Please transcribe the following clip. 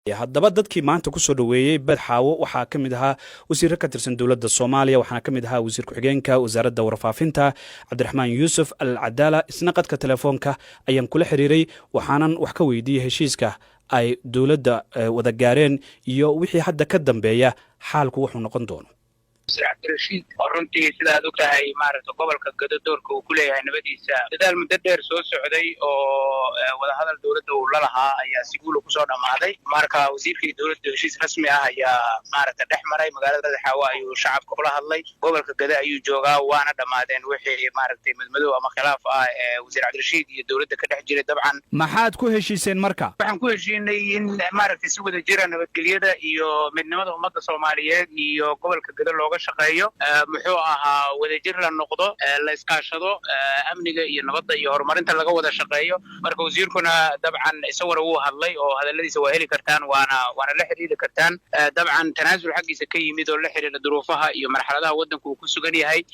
haddaba dadkii maanta ku soo dhaweeyay Baladxaawo waxaa ka mid ahaa wasiir ka tirsan dawladda Soomaaliya waxaana ka mid ahaa wasiir ku-xigeenka wasaaradda warfaafinta Abdirashid Yusuf al-Cadaala isna qadka telefoonka ayaan kula xiriiray waxaanan wax ka weydiiyay heshiiska ay dawladda wada gaareen iyo wixii hadda ka dambeeya xaalku wuxuu noqon doono Abdirashid runtii sida aad ogtahay maaragtay gobolka Gadadoorka uu ku leeyahay nabadiisa dadaal muddo dheer soo socday oo wada hadal dawladda uu la lahaa ayaa si guul ku soo dhamaaday marka wasiirkii dawladda heshiis rasmi ah ayaa maaragtay dhex maray magaalada Baladxaawo ayuu shacabka kula hadlay gobolka Gada ayuu joogaa waana dhamaadeen wixii maaragtay madmadow ama khilaaf ah wasiir Abdirashid iyo dawladda ka dhex jiray dabcan maxaad ku heshiiseen marka waxaan ku heshiinay in maaragtay si wada jira nabadgelyada iyo midnimada ummadda Soomaaliyeed iyo gobolka Gada looga shaqeeyo muxuu ahaa wadajir la noqdo la iskaashado amniga iyo nabadda iyo horumarinta laga wada shaqeeyo marka wasiirkuna dabcan isaguna wuu hadlay oo hadaladiisa waa heli kartaan waana la xiriiri kartaan dabcan tanaasul xaqiisa ka yimid oo la xiriira duruufaha iyo marxaladaha waddanku uu ku sugan yahay